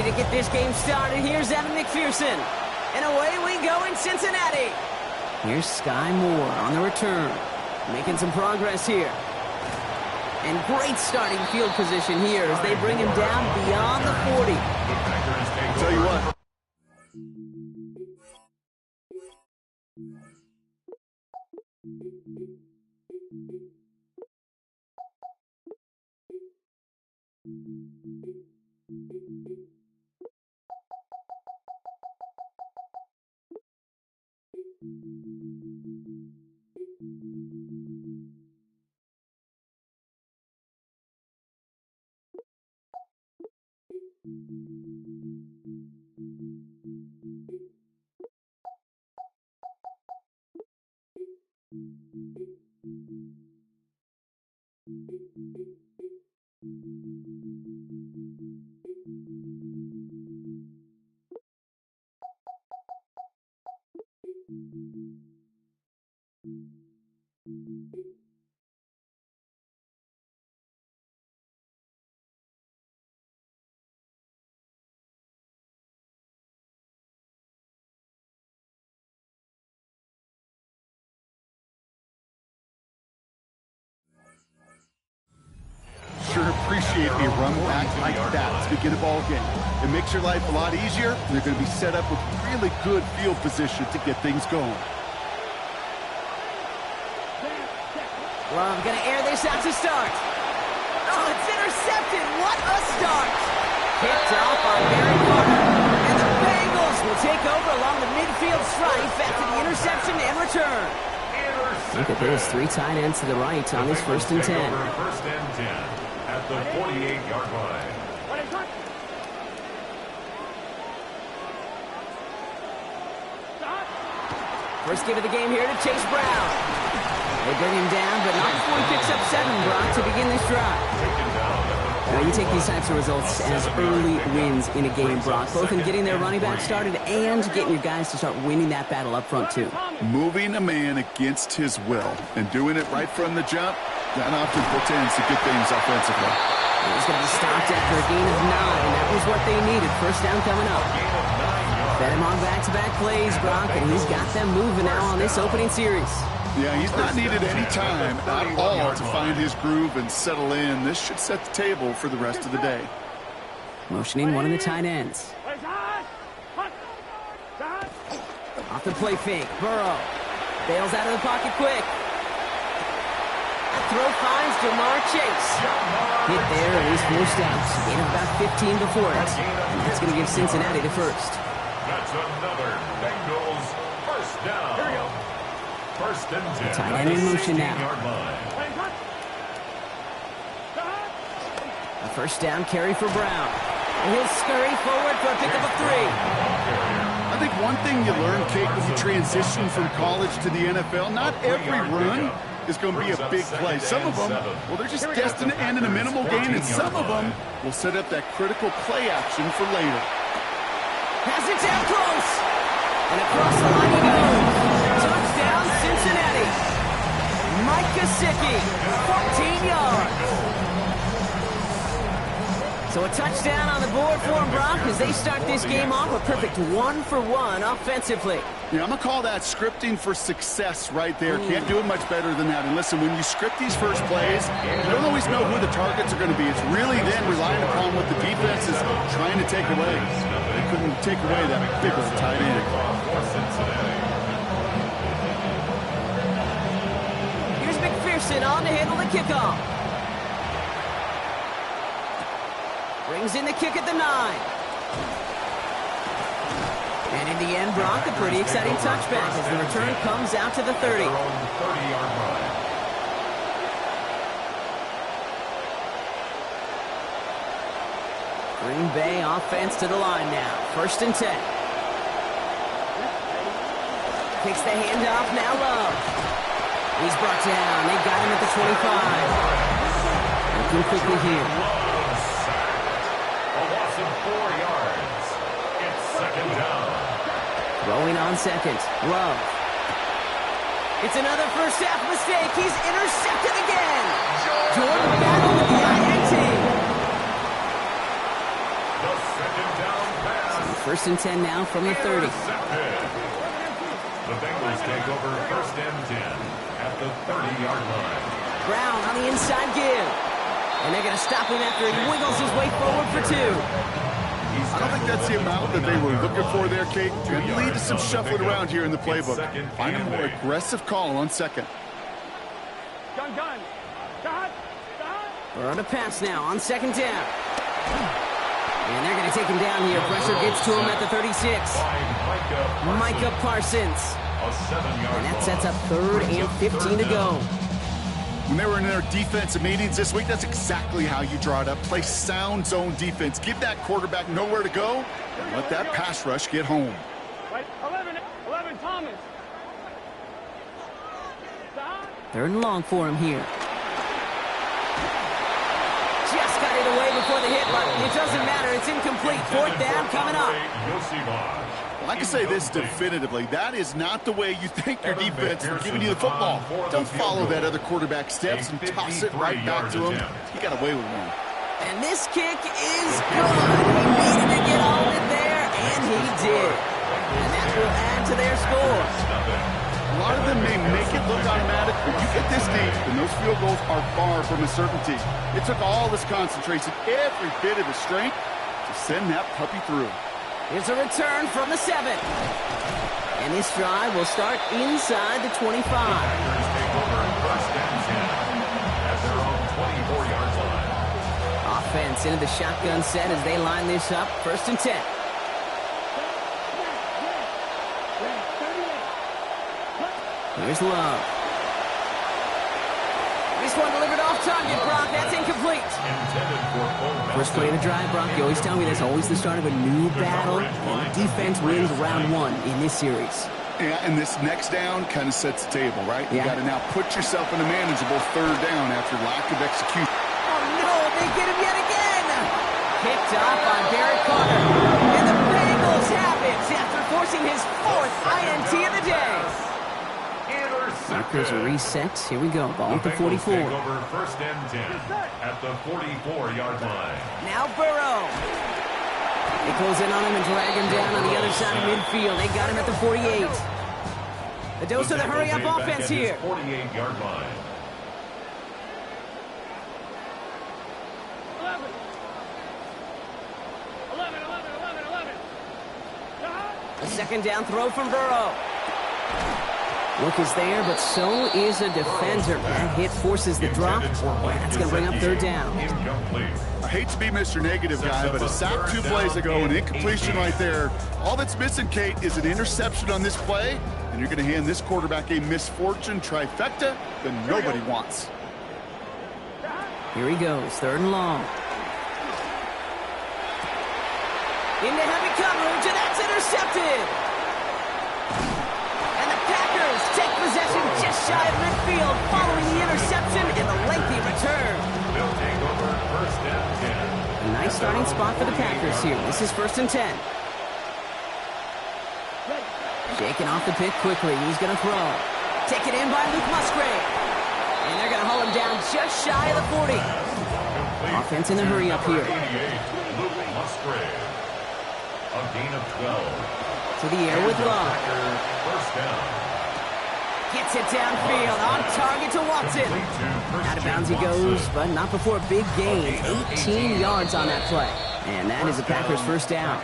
Ready to get this game started. Here's Evan McPherson. And away we go in Cincinnati. Here's Sky Moore on the return. Making some progress here. And great starting field position here as they bring him down beyond the 40. I'll tell you what. Sure appreciate a run back like that to begin a ball game. It makes your life a lot easier, and they're going to be set up with really good field position to get things going. Love going to air this out to start. Oh, it's intercepted. What a start. Picked off by Barry Carter. And the Bengals will take over along the midfield stripe after the interception and return. Look at those 3 tight ends to the right on this 1st and 10. First and 10 at the 48-yard line. First give of the game here to Chase Brown. They bring him down, but not before he picks up 7, Brock, to begin this drive. Now, you take these types of results as early wins in a game, Brock, both in getting their running back started and getting your guys to start winning that battle up front, too. Moving a man against his will and doing it right from the jump, that often portends to good things offensively. He's going to be stopped after a gain of 9. That was what they needed. First down coming up. Fed him on back-to-back plays, Brock, and he's got them moving now on this opening series. Yeah, he's not needed any time at all to find his groove and settle in. This should set the table for the rest of the day. Motioning one of the tight ends. Off the play fake, Burrow. Bails out of the pocket quick. That throw finds Jamar Chase. Hit there, and he's forced out. Gain of about 15 before it. And that's going to give Cincinnati the first. That's another Bengals first down. Here we go. First and 10. Tight end in motion now. A first down carry for Brown. And he'll scurry forward for a pickup of 3. I think one thing you learn, Kate, when you transition from college to the NFL, not every run is going to be a big play. Some of them, well, they're just destined to end in a minimal gain, and some of them will set up that critical play action for later. Has it down close. And across the line he goes. Touchdown, Cincinnati. Mike Gesicki, 14 yards. So a touchdown on the board for them, Brock, as they start this game off a perfect 1-for-1 offensively. Yeah, I'm going to call that scripting for success right there. Can't do it much better than that. And listen, when you script these first plays, you don't always know who the targets are going to be. It's really then relying upon what the defense is trying to take away. They couldn't take away that big old tight end. Here's McPherson on to handle the kickoff. Brings in the kick at the 9. And in the end, Brock, a pretty exciting touchback as the return comes out to the 30. Green Bay offense to the line now. First and 10. Takes the handoff, now Love. He's brought down. They got him at the 25. Looking quickly here. A loss of 4 yards. It's second down. Throwing on second. Love. It's another first half mistake. He's intercepted again. Jordan Battle with the INT. The second down pass. First and 10 now from the 30. Intercepted. The Bengals take over first and 10 at the 30-yard line. Brown on the inside give. And they're going to stop him after he wiggles his way forward for 2. I don't think that's the amount that they were looking for there, Kate. Could lead to some shuffling around here in the playbook. Find a more aggressive call on second. We're on a pass now on second down. And they're going to take him down here. Pressure gets to him at the 36. Micah Parsons. And that sets up 3rd and 15 to go. When they were in their defensive meetings this week, that's exactly how you draw it up. Play sound zone defense. Give that quarterback nowhere to go and let that pass rush get home. 11 Thomas. 3rd and long for him here. Just got it away before the hit, but it doesn't matter. It's incomplete. 4th down coming up. Well, I can say this definitively. That is not the way you think your defense is giving you the football. Don't follow that other quarterback steps and toss it right back to him. He got away with one. And this kick is good. He needed to get all of it there, and he did. And that will add to their score. A lot of them may make it look automatic, but you get this deep, and those field goals are far from a certainty. It took all this concentration, every bit of his strength, to send that puppy through. Here's a return from the 7. And this drive will start inside the 25. Offense into the shotgun set as they line this up. 1st and 10. Here's Love. This one delivered off target, Brock. That's incomplete. First play of the drive, Brock. You always tell me that's always the start of a new battle, and defense wins round 1 in this series. Yeah, and this next down kind of sets the table, right? You got to now put yourself in a manageable 3rd down after lack of execution. Oh, no, they get him yet again. Picked off by Derek Carter. And the Bengals have it after forcing his 4th INT of the day. Markers are reset. Here we go. Ball at the 44. Take over first and 10 at the 44-yard line. Now Burrow. They close in on him and drag him down on the other side of midfield. They got him at the 48. The dose of the hurry-up offense here. 48-yard line. 11. A second down throw from Burrow. Look is there, but so is a defender. That hit forces the drop. That's going to bring up 3rd down. I hate to be Mr. Negative guy, but a sack 2 plays ago, an incompletion right there. All that's missing, Kate, is an interception on this play, and you're going to hand this quarterback a misfortune trifecta that nobody wants. Here he goes, 3rd and long. Into heavy coverage, and that's intercepted. Take possession just shy of midfield following the interception and the lengthy return. They'll take over first and 10. A nice starting spot for the Packers here. This is 1st and 10. Shaking off the pick quickly. He's going to throw. Taken in by Luke Musgrave. And they're going to haul him down just shy of the 40. Offense in the hurry up here. Luke Musgrave. A gain of 12. To the air with Love. First down. Gets it downfield, on target to Watson. Out of bounds he goes, but not before a big gain. 18 yards on that play. And that is the Packers' 1st down.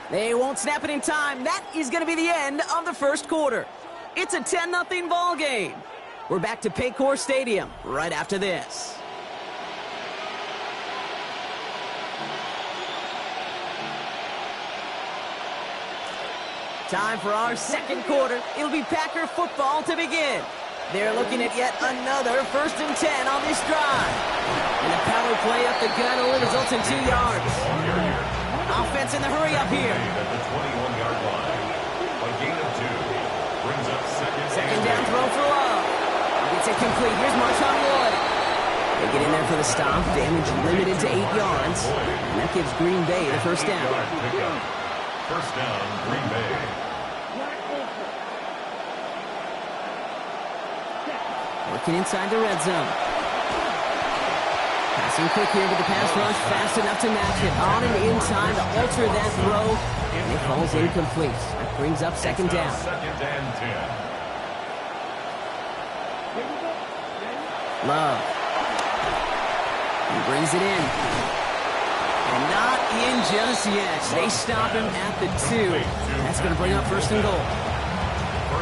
They won't snap it in time. That is going to be the end of the 1st quarter. It's a 10-0 ball game. We're back to Paycor Stadium right after this. Time for our 2nd quarter. It'll be Packer football to begin. They're looking at yet another 1st and 10 on this drive. And a power play up the gut only results in 2 yards. Offense in the hurry up here. At the 21-yard line. A gain of 2. Brings up second down throw for Love. Gets it complete. Here's Marshawn Lloyd. They get in there for the stop. Damage limited to 8 yards. And that gives Green Bay the 1st down. First down, Green Bay. Working inside the red zone. Passing quick here with the pass rush, fast enough to match it. On and in time to alter that throw, and it falls incomplete. That brings up second down. Second and 10. Love. He brings it in. And not in just yet. They stop him at the 2. That's going to bring up first and goal.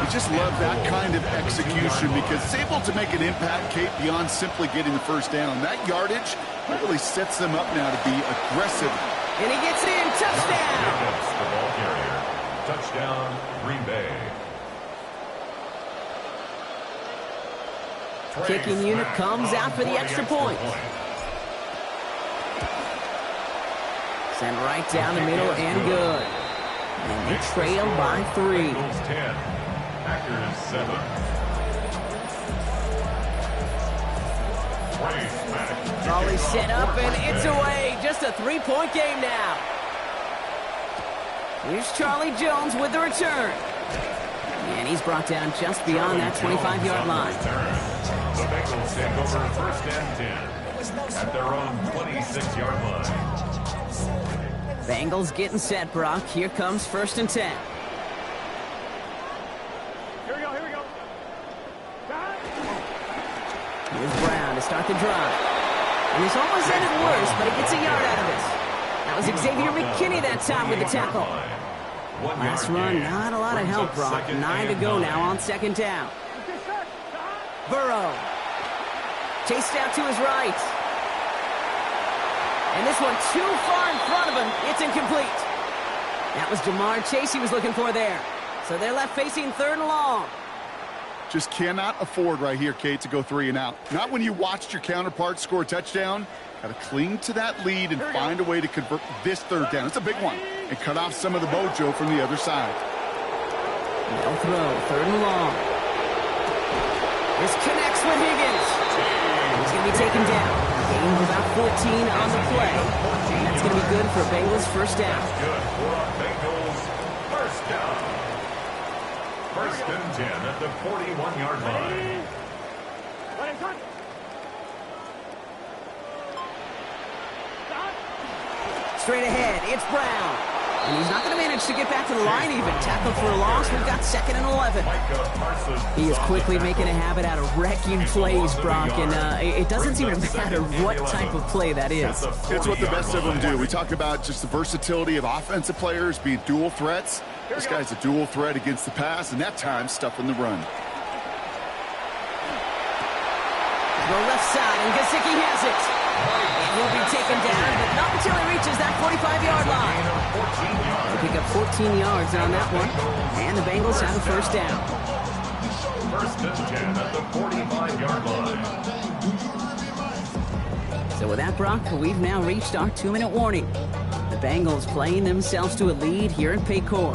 You just love that kind of execution because it's able to make an impact, Kate, beyond simply getting the first down. That yardage really sets them up now to be aggressive. And he gets it in. Touchdown! Jacobs, the ball carrier. Touchdown, Green Bay. Kicking unit comes out for the extra point. Sent right down the middle and good. And they trail by 3. Bengals 10, Packers 7. Raleigh set up and it's away. Just a 3-point game now. Here's Charlie Jones with the return. And he's brought down just beyond that 25-yard line. The Bengals take over first and 10 at their own 26-yard line. Bengals getting set, Brock. Here comes first and 10. Here we go, here we go. Here's Brown to start the drive. And he's almost ended worse, but he gets a yard out of it. That was Xavier McKinney that time with the tackle. Last run, not a lot of help, Brock. 9 to go now on second down. Burrow. Chased out to his right. And this one too far in front of him. It's incomplete. That was Jamar Chase he was looking for there. So they're left facing third and long. Just cannot afford right here, Kate, to go 3 and out. Not when you watched your counterpart score a touchdown. Got to cling to that lead and find a way to convert this third down. It's a big one. And cut off some of the mojo from the other side. They'll throw, third and long. This connects with Higgins. He's going to be taken down. Gain of about 14 on the play. And that's going to be good for Bengals first down. Good for Bengals first down. First and 10 at the 41-yard line. Straight ahead, it's Brown. And he's not going to manage to get back to the line even. Tackled for a loss. We've got second and 11. He is quickly making a habit out of wrecking plays, Brock. And it doesn't seem to matter what type of play that is. It's what the best of them do. We talk about just the versatility of offensive players being dual threats. This guy's a dual threat against the pass, and that time stuffing the run. The left side, and Gesicki has it. And he'll be taken down, but not until he reaches that 45-yard line. They pick up 14 yards on that one, and the Bengals have a first down. First and 10 at the 45-yard line. So with that, Brock, we've now reached our 2-minute warning. The Bengals playing themselves to a lead here in Paycor.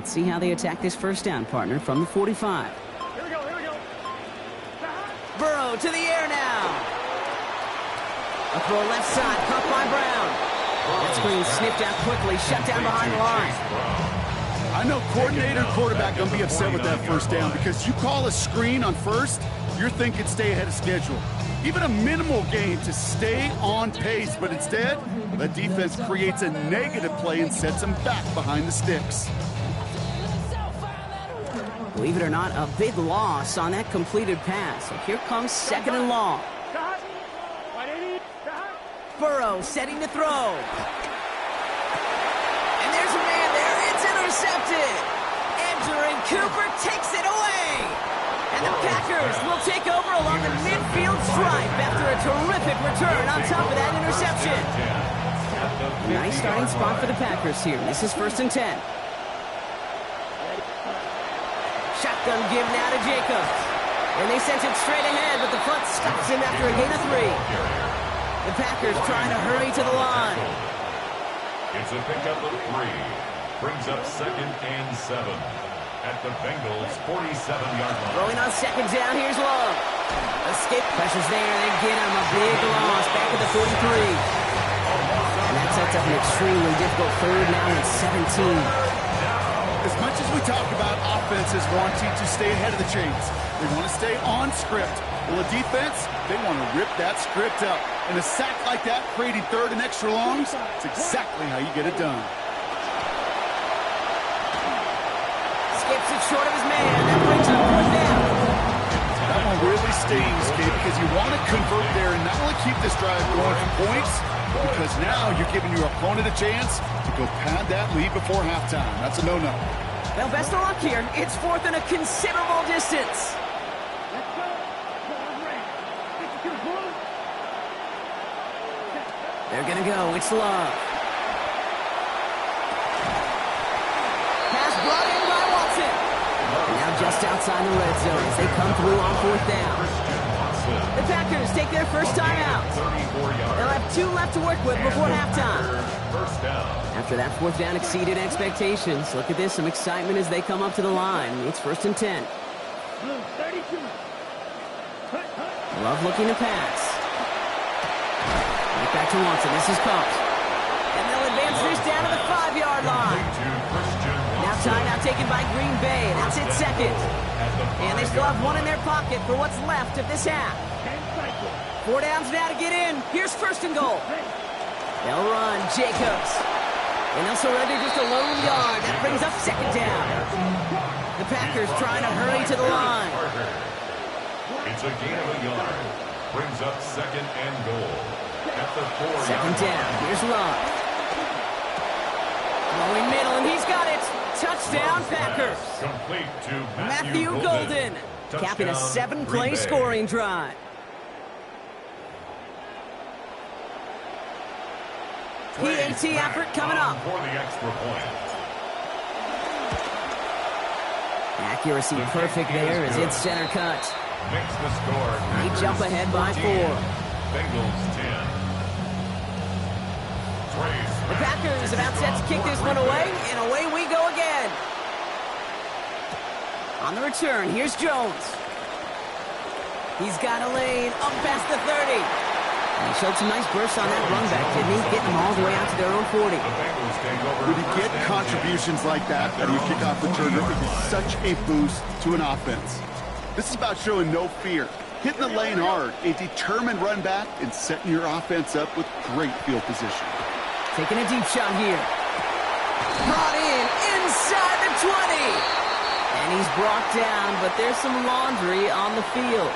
See how they attack this first down, partner, from the 45. Here we go, here we go. Burrow to the air now. A throw left side, caught by Brown. That screen snipped out quickly, shut down behind the line. I know coordinator and quarterback going to be upset with that first down because you call a screen on first, you're thinking stay ahead of schedule. Even a minimal gain to stay on pace, but instead, the defense creates a negative play and sets them back behind the sticks. Believe it or not, a big loss on that completed pass. So here comes second and long. Burrow setting to throw. And there's a man there. It's intercepted. Entering Cooper takes it away. And the Packers will take over along the midfield stripe after a terrific return on top of that interception. Nice starting spot for the Packers here. This is first and 10. Shotgun give now to Jacobs. And they sent it straight ahead, but the front stops him after a gain of 3. The Packers trying to hurry to the line. It's a pickup of 3. Brings up second and 7 at the Bengals' 47-yard line. Rolling on second down, here's Long. Escape pressure's there, they get him. A big loss back at the 43. And that sets up an extremely difficult third now and 17. As much as we talk about offenses wanting to stay ahead of the chains, they want to stay on script. Well, the defense, they want to rip that script up. And a sack like that, creating third and extra longs, it's exactly how you get it done. Skips it short of his man. That brings up fourth down. That one really stings, Kate, because you want to convert there and not only keep this drive going for points, because now you're giving your opponent a chance to go pad that lead before halftime. That's a no-no. Well, best of luck here. It's fourth and a considerable distance. They're going to go. It's Love. Pass brought in by Watson. Now just outside the red zone as they come through on fourth down. The Packers take their first time out. They'll have 2 left to work with before halftime. After that fourth down exceeded expectations, look at this, some excitement as they come up to the line. It's 1st and 10. Love looking to pass. Right back to Watson. This is caught. And they'll advance this down to the 5-yard line. Now timeout taken by Green Bay. That's it, second. And they still have 1 in their pocket for what's left of this half. 4 downs now to get in. Here's 1st and goal. They'll run. Jacobs. And they'll surrender just a lone yard. That brings up 2nd down. The Packers trying to hurry to the line. It's a gain of a yard. Brings up 2nd and goal. At the 4-yard 2nd down. Here's Love. Throwing middle, and he's got it. Touchdown, Packers. Complete to Matthew Golden. Capping a 7-play scoring drive. PAT effort coming up. For the extra point. Accuracy perfect there as it's center cut. Makes the score. They jump ahead by 4. Bengals 10. The Packers about set to kick this one away, and away we go again. On the return, here's Jones. He's got a lane up past the 30. And he showed some nice bursts on that run back, didn't he? Getting them all the way out to their own 40. When you get contributions like that out of your kickoff returner, it is such a boost to an offense. This is about showing no fear, hitting the lane hard, a determined run back, and setting your offense up with great field position. Taking a deep shot here. Brought in inside the 20. And he's brought down, but there's some laundry on the field.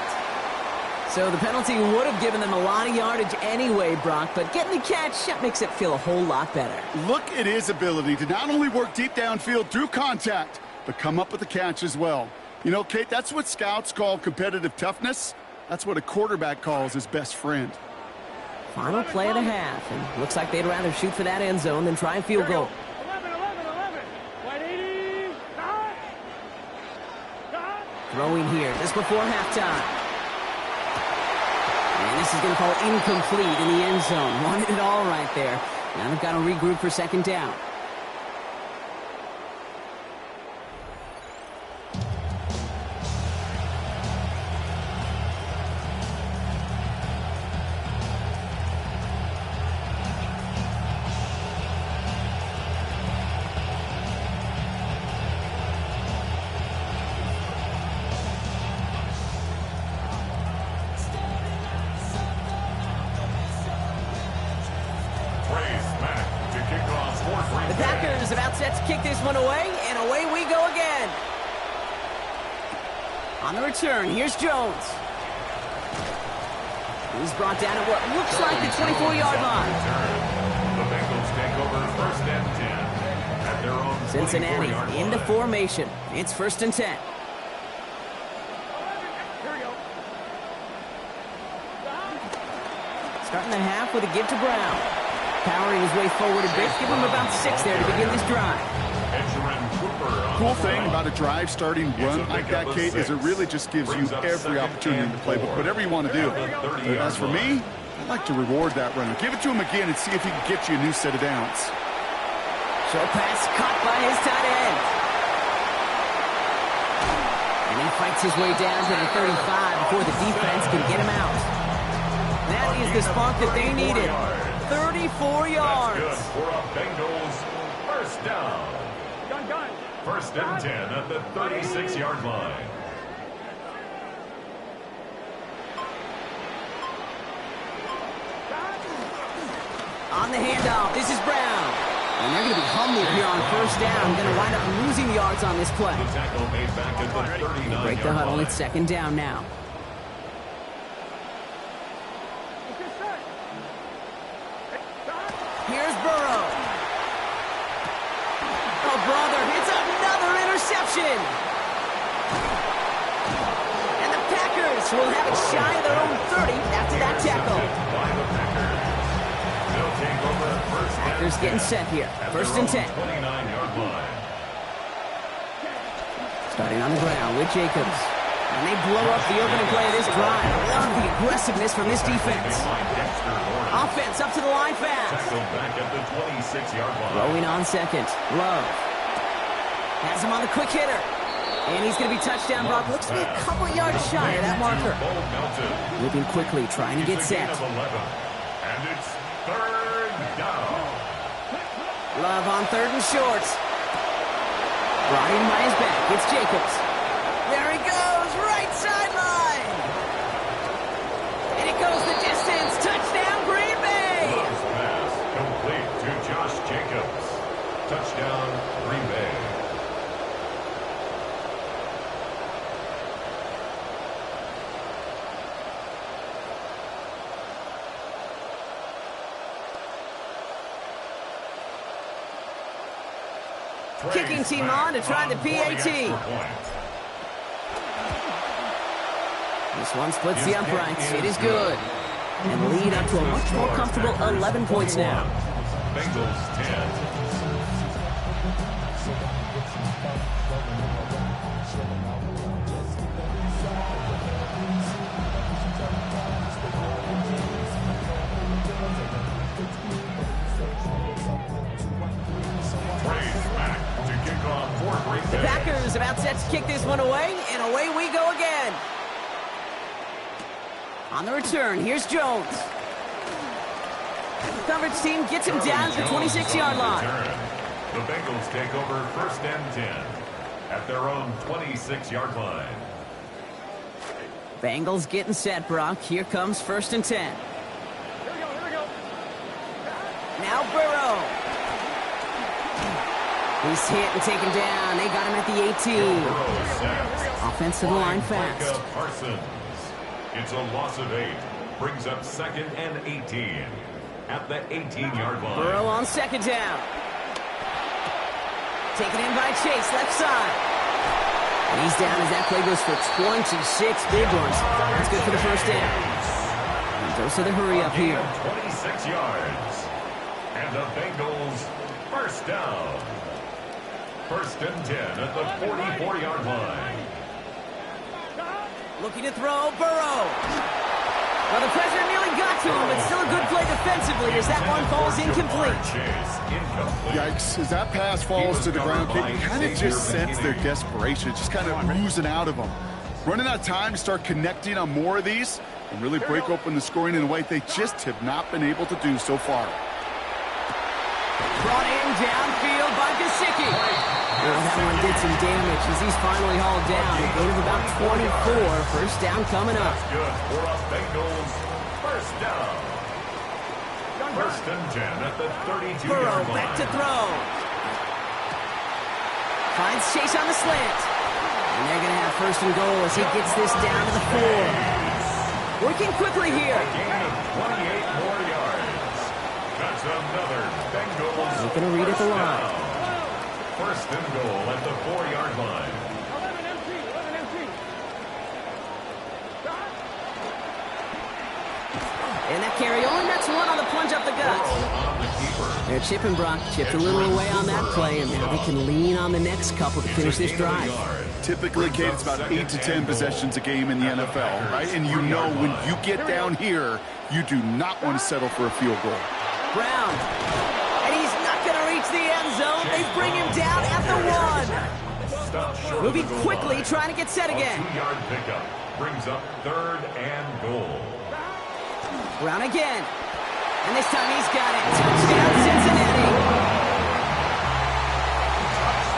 So the penalty would have given them a lot of yardage anyway, Brock, but getting the catch, that makes it feel a whole lot better. Look at his ability to not only work deep downfield through contact, but come up with the catch as well. You know, Kate, that's what scouts call competitive toughness. That's what a quarterback calls his best friend. Final play of the half, and looks like they'd rather shoot for that end zone than try a field goal. 11. White 80. Throwing here just before halftime. And this is going to fall incomplete in the end zone. Wanted it all right there. Now they've got to regroup for 2nd down. Kick this one away, and away we go again. On the return, here's Jones. He's brought down at what looks like the 24-yard line. The Bengals take over 1st and 10 at their own Cincinnati into formation. It's 1st and 10. Here we go. Starting the half with a give to Brown. Powering his way forward a bit. Give him about 6 there to begin this drive. Cool thing about a drive starting run like that, Kate, is it really just gives you every opportunity in the playbook, whatever you want to do. But as for me, I'd like to reward that runner. Give it to him again and see if he can get you a new set of downs. Short pass caught by his tight end. Fights his way down to the 35 before the defense can get him out. That is the spark that they needed. 34 yards. That's good for a Bengals first down. Gun. First and 10 at the 36-yard line. On the handoff, this is Brown. And they're going to be humbled here on first down. Going to wind up losing yards on this play. The tackle made back at the 39-yard Break the huddle. line. It's second down now. Here's Burrow. Oh, brother, it's another interception. And the Packers will have it shy of their own 30 after that tackle. By the Packers. They'll take over first and Packers getting set here. at First their and 10. own 29-yard line. Starting on the ground with Jacobs. And they blow up the opening play of this drive. I love the aggressiveness from this defense. Offense up to the line fast. Tackled back at the 26-yard line. Throwing on second. Love. Has him on the quick hitter. And he's going to be touchdown, Brock. Looks to be a couple yards shy of that marker. Moving quickly, trying to get set. And it's third down. Love on third and short. Brought in by his back. It's Jacobs. There he goes. Right sideline. And it goes the distance. Touchdown, Green Bay. Love's pass complete to Josh Jacobs. Touchdown, Green Bay. Kicking team on to try the PAT. This one splits the uprights. It is good. And lead up to a much more comfortable 11 points now. Bengals 10. The Packers about set to kick this one away, and away we go again. On the return, here's Jones. The coverage team gets him down to the 26-yard line. The Bengals take over first and 10 at their own 26-yard line. Bengals getting set, Brock. Here comes first and 10. Here we go. Now Burrow. He's hit and taken down. They got him at the 18. Offense to the line fast. Parsons. It's a loss of 8. Brings up second and 18 at the 18-yard line. Burrow on second down. Taken in by Chase, left side. And he's down as that play goes for 26 big ones. That's good for the first down. And goes to the hurry up here. 26 yards. And the Bengals first down. First and 10 at the 44-yard line. Looking to throw, Burrow. Well, the pressure nearly got to him, but still a good play defensively as that one falls incomplete. Yikes, as that pass falls to the ground, you kind of just sense their desperation, just kind of oozing out of them. Running out of time to start connecting on more of these and really break open the scoring in a way they just have not been able to do so far. Brought in downfield by Gesicki. Well, that one did some damage as he's finally hauled down. A gain of about 24. First down coming up. That's good for a Bengals first down. First and 10 at the 32-yard Burrow line. back to throw. Finds Chase on the slant. And they're going to have first and goal as he gets this down to the 4. Working quickly here. A gain of 28 more yards. That's another Bengals Looking to read at the line. down. First and goal at the 4-yard line. 11 empty. And that carry only nets one on the plunge up the gut. On the keeper. They're chipping, Brock. Chipped a little away on that play, and now they can lean on the next couple to finish this drive. Typically, Kate, it's about 8 to 10 possessions a game in the NFL, right? And you know when you get down here, you do not want to settle for a field goal. Brown. And he's not going to reach the end zone. They bring him down at the 1. stop short Moving of the goal quickly, line. trying to get set again. A 2-yard pickup brings up 3rd and goal. Brown again. And this time he's got it. Touchdown, Cincinnati.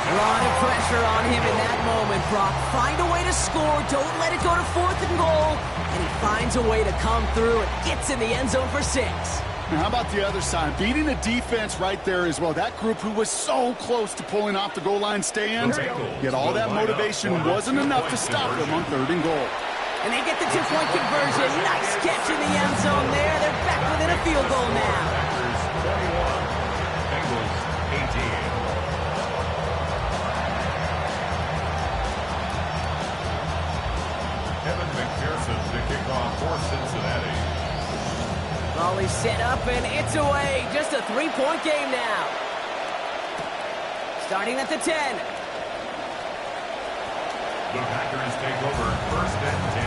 A lot of pressure on him in that moment, Brock. Find a way to score. Don't let it go to 4th and goal. And he finds a way to come through and gets in the end zone for 6. Now, how about the other side? Beating a defense right there as well. That group who was so close to pulling off the goal line stand, yet all that motivation wasn't enough to stop them on 3rd and goal. And they get the 2-point conversion. Nice catch in the end zone there. They're back within a field goal now. Packers 21, Bengals 18. Kevin McPherson to kick off for Cincinnati. Volley set up and it's away. Just a 3-point game now. Starting at the 10. The Packers take over 1st and 10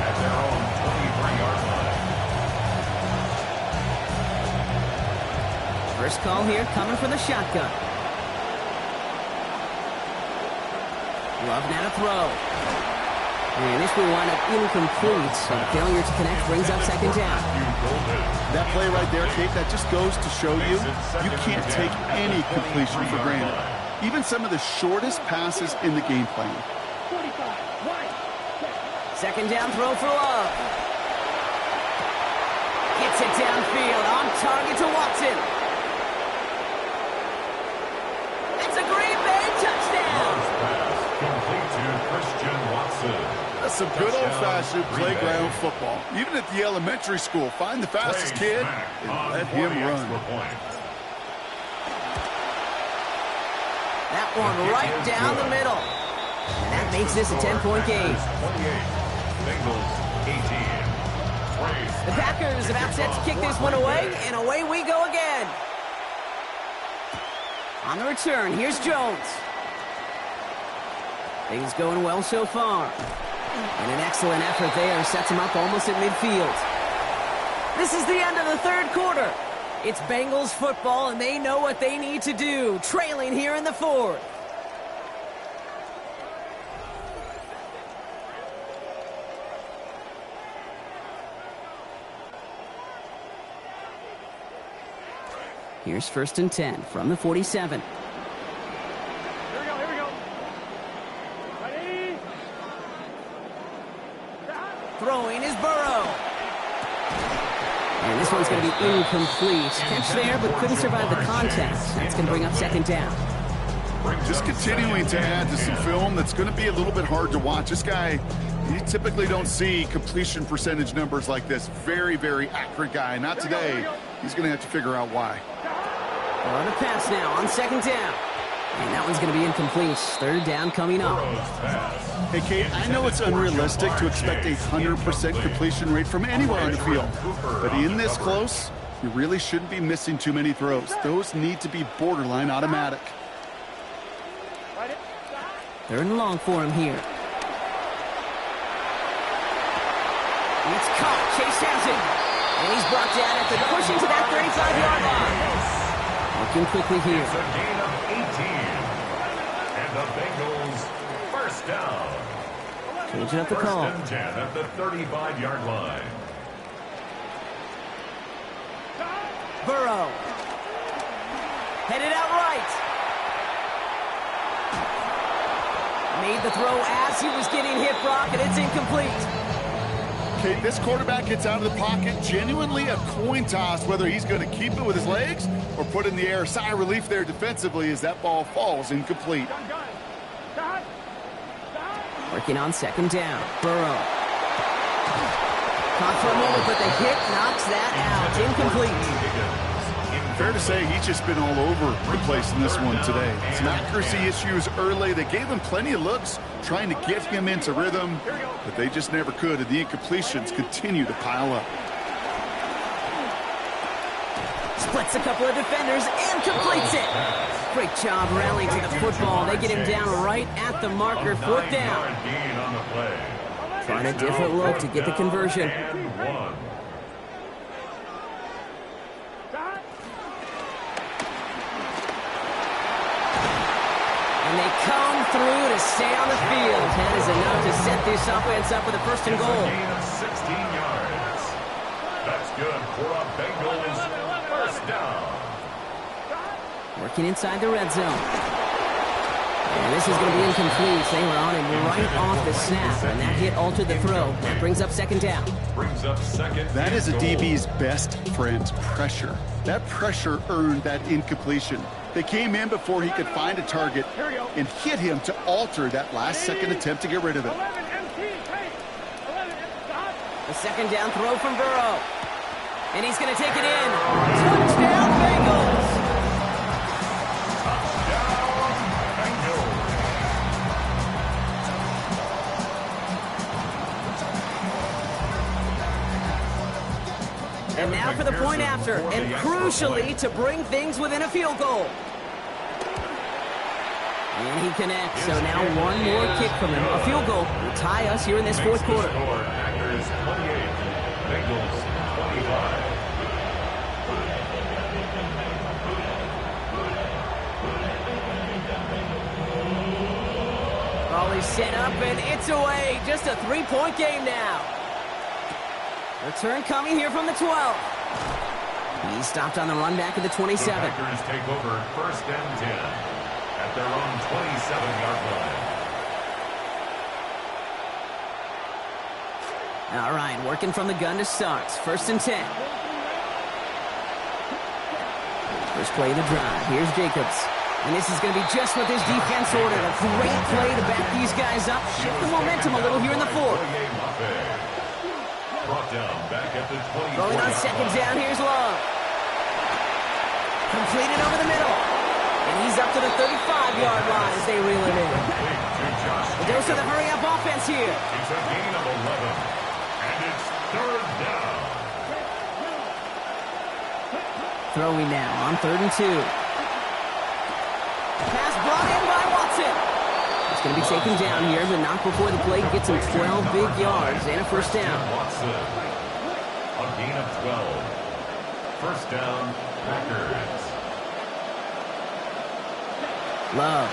at their own 23-yard line. First call here coming from the shotgun. Love now to throw. And this will wind up incomplete, so failure to connect brings up 2nd down. That play right there, Kate, that just goes to show you can't take any completion for granted. Even some of the shortest passes in the game plan. 2nd down throw for Love. Gets it downfield, on target to Watson. It's a Green Bay touchdown. Complete to Christian Watson. That's some good old-fashioned playground football. Even at the elementary school, find the fastest kid and let him run. That one right down the middle. And that makes this a 10-point game. 28, Bengals 18. The Packers about set to kick this one away, and away we go again. On the return, here's Jones. Things going well so far. And an excellent effort there sets him up almost at midfield. This is the end of the 3rd quarter. It's Bengals football, and they know what they need to do, trailing here in the 4th. Here's 1st and 10 from the 47. Here we go. Ready? Throwing is Burrow. And this one's going to be incomplete. Catch there, but couldn't survive the contact. That's going to bring up 2nd down. Just continuing to add to some film that's going to be a little bit hard to watch. This guy, you typically don't see completion percentage numbers like this. Very, very accurate guy. Not today. He's going to have to figure out why. On the pass now on 2nd down. And that one's going to be incomplete. 3rd down coming up. Hey, Kate, I know it's unrealistic to expect a 100% completion rate from anywhere on the field. But in this close, you really shouldn't be missing too many throws. Those need to be borderline automatic. 3rd and long for him here. It's caught. Chase has it. And he's brought down after pushing to that 35-yard line. Working quickly here. It's a gain of 18. And the Bengals 1st down. Changing up the call. 1st and 10 at the 35-yard line. Burrow. Headed out right. Made the throw as he was getting hit, Brock, and it's incomplete. Okay, this quarterback gets out of the pocket, genuinely a coin toss whether he's going to keep it with his legs or put it in the air. Sigh of relief there defensively as that ball falls incomplete. Working on 2nd down. Burrow. Caught for a moment, but the hit knocks that out. Incomplete. Fair to say he's just been all over the place in this one today. Some accuracy issues early. They gave him plenty of looks trying to get him into rhythm, but they just never could, and the incompletions continue to pile up. Splits a couple of defenders and completes it. Great job rallying to the football. They get him down right at the marker. 4th down. Trying a different look to get the conversion. And they comb through to stay on the field. That is enough to set this offense up with a first and It's a goal. gain of 16 yards. That's good for a Bengals first down. Working inside the red zone. And this is going to be incomplete. They were on him right off the snap, and that hit altered the throw. That brings up second down. Brings up second. That is a and goal. DB's best friend, pressure. That pressure earned that incompletion. They came in before he could find a target and hit him to alter that last-second attempt to get rid of it. 11 MT, hey. 11 stop. The second down throw from Burrow. And he's going to take it in. Touchdown, Bengals! Touchdown, Bengals. And now for the point after, and crucially to bring things within a field goal. And he connects, so now one more kick from him. A field goal will tie us here in this fourth Makes the quarter. score Packers 28, Bengals 25. Ball is set up, and it's away. Just a three-point game now. Return coming here from the 12. He stopped on the run back at the 27. The Packers take over first and 10 at their own 27-yard line. All right, working from the gun to start. First and 10. First play of the drive. Here's Jacobs. And this is going to be just what this defense ordered. A great play to back these guys up. Shift the momentum a little here in the fourth. Brought down back at the 24. Rolling on second down. Here's Love. Completed over the middle. And he's up to the 35-yard line as they reel it in. A dose of the hurry-up offense here. It's a gain of 11. And it's third down. Throwing now on 3rd and 2. Pass brought in by Watson. It's going to be taken down here, but not before the play gets him 12 big yards and a first down. Watson. A gain of 12. First down, Packers. Love.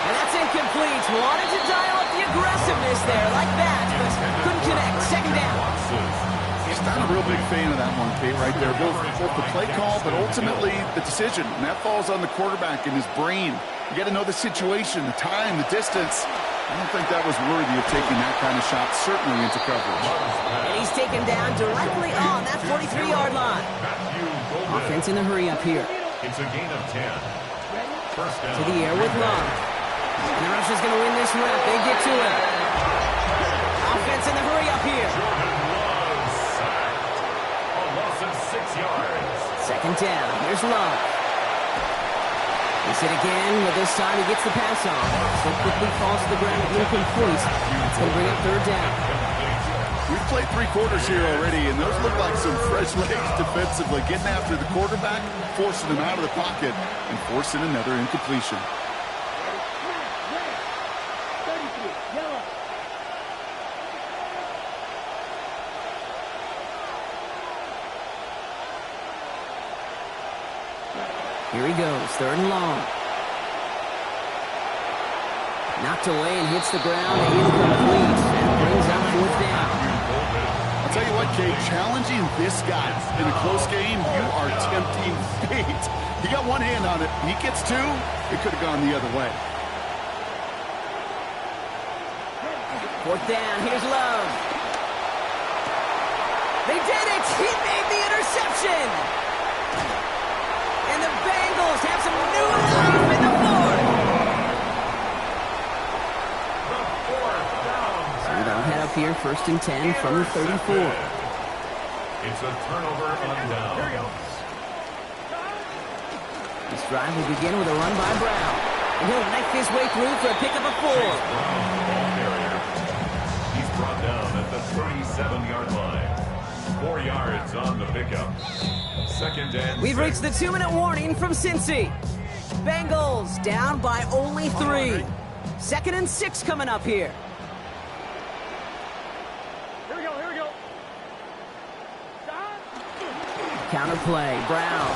And that's incomplete. Wanted to dial up the aggressiveness there like that, but couldn't connect. Second down. He's not a real big fan of that one, Kate, right there. Both the play call, but ultimately the decision. And that falls on the quarterback and his brain. You got to know the situation, the time, the distance. I don't think that was worthy of taking that kind of shot, certainly into coverage. And he's taken down directly on that 43-yard line. Offense in the hurry up here. It's a gain of 10. First down. To the air with Love. And the rush is going to win this rep. They get to it. Offense in the hurry up here. Love sacked. A loss of 6 yards. Second down. Here's Love. He's hit again, but this time he gets the pass off. So quickly falls to the ground incomplete. That's going to bring up third down. We've played 3 quarters here already, and those look like some fresh legs defensively. Getting after the quarterback, forcing him out of the pocket, and forcing another incompletion. Here he goes, 3rd and long. Knocked away and hits the ground, incomplete. That brings up 4th down. I'll tell you what, Kate, challenging this guy in a close game, you are tempting fate. He got one hand on it. He gets 2, it could have gone the other way. 4th down, here's Love. They did it! He made the interception! And the Bengals have some new life in the fourth! So they'll head up here, 1st and 10 from the 34. It's a turnover on downs. This drive will begin with a run by Brown. And he'll knife his way through for a pickup of 4. He's brought down at the 37-yard line. 4 yards on the pickup. Second and We've 6. reached the 2-minute warning from Cincy. Bengals down by only 3. 2nd and 6 coming up here. Here we go, here we go. Counter play, Brown.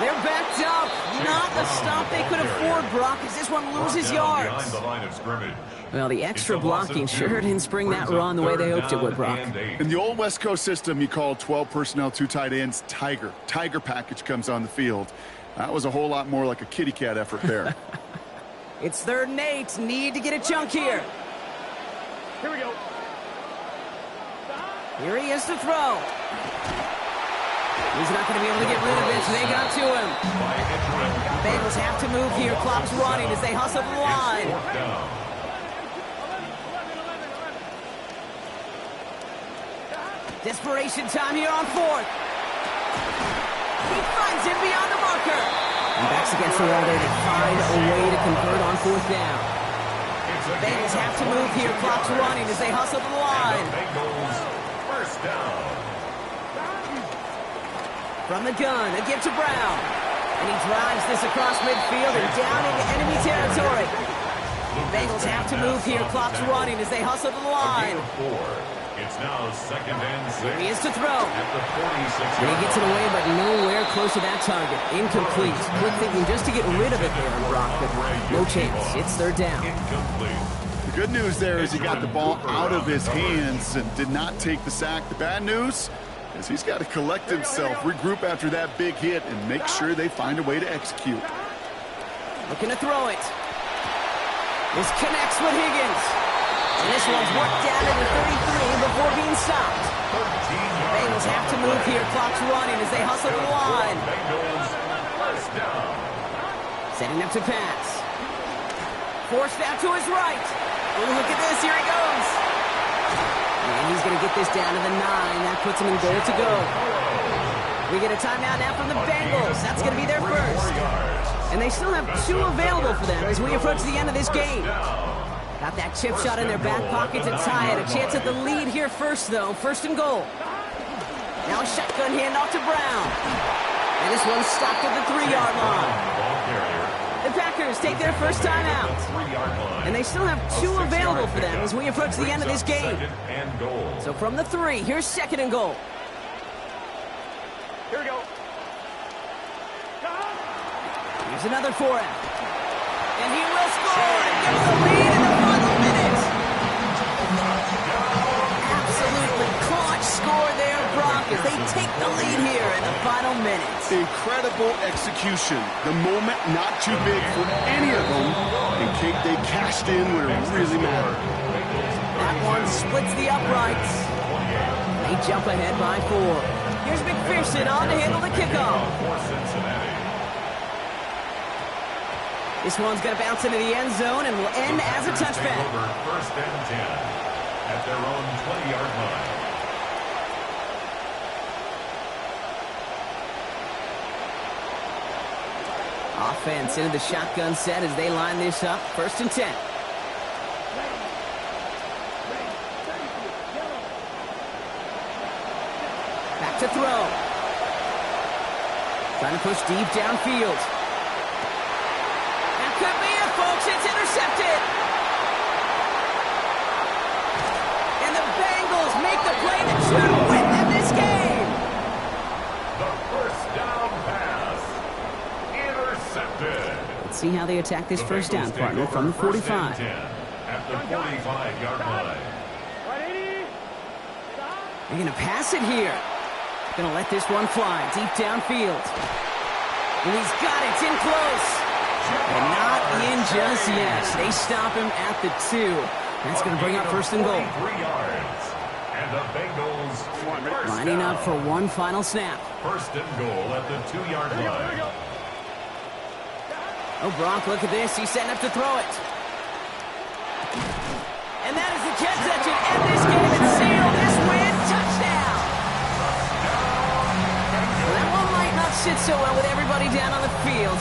They're backed up. Not the stop they could afford, Brock, as this one loses yards. Behind the line of scrimmage. Well, the extra blocking sure didn't spring that run the way they hoped it would, Brock. In the old West Coast system, you call 12 personnel, 2 tight ends, Tiger. Tiger package comes on the field. That was a whole lot more like a kitty cat effort there. It's 3rd and 8. Need to get a chunk here. Here we go. Here he is to throw. He's not going to be able to get rid of it. They got to him. Bengals have to move here. Clock's running as they hustle the line. Desperation time here on 4th. He finds him beyond the marker. And backs against the wall there. They find a way to convert on 4th down. Bengals have to move here. Clock's running as they hustle the line. Bengals first down. From the gun, a give to Brown. And he drives this across midfield and down into enemy territory. Bengals have to move here. Clock's running as they hustle to the line. It's now 2nd and 6. Here he is to throw. At the 46. And he gets it away, but nowhere close to that target. Incomplete. Quick thinking just to get rid of it there, Brock, but no chance. It's 3rd down. Incomplete. The good news there is he got the ball out of his hands and did not take the sack. The bad news is he's got to collect himself, regroup after that big hit, and make sure they find a way to execute. Looking to throw it. This connects with Higgins. And this one's worked down to the 33 before being stopped. Bengals have to move here. Clock's running as they hustle to the line. Bengals first down. Setting up to pass. Forced out to his right. Oh, look at this. Here he goes. And he's going to get this down to the 9. That puts him in goal to go. We get a timeout now from the Bengals. That's going to be their first. And they still have 2 available for them as we approach the end of this game. Got that chip shot in their back pocket to tie it. A chance at the lead here first, though. 1st and goal. Now a shotgun handoff to Brown. And this one's stopped at the 3-yard line. The Packers take their first time out. And they still have 2 available for them as we approach the end of this game. So from the 3, here's 2nd and goal. Here we go. Here's another for him. And he will score and give us a lead in the final minute. Absolutely clutch score there, Brock, as they take the lead here in the final minute. Incredible execution. The moment not too big for any of them. And they cashed in when it really mattered. That one splits the uprights. They jump ahead by 4. Here's McPherson on to handle the kickoff. This one's going to bounce into the end zone and will end as a touchback. 1st and 10 at their own 20-yard line. Offense into the shotgun set as they line this up. 1st and 10. Back to throw. Trying to push deep downfield. That could be it, folks. It's intercepted. And the Bengals make the play that should win them this game. The first down pass. Intercepted. Let's see how they attack this first down, partner, from the 45. At the 45-yard line. 180. They're going to pass it here. Going to let this one fly deep downfield. And he's got it. It's in close. And not in just yet. They stop him at the 2. That's going to bring up 1st and goal. 3 yards. And the Bengals Lining up for one final snap. 1st and goal at the 2-yard line. Oh, Brock, look at this. He's setting up to throw it. And that is the Jets that should end this game and seal this win. Touchdown! Well, that one might not sit so well with everybody down on the field.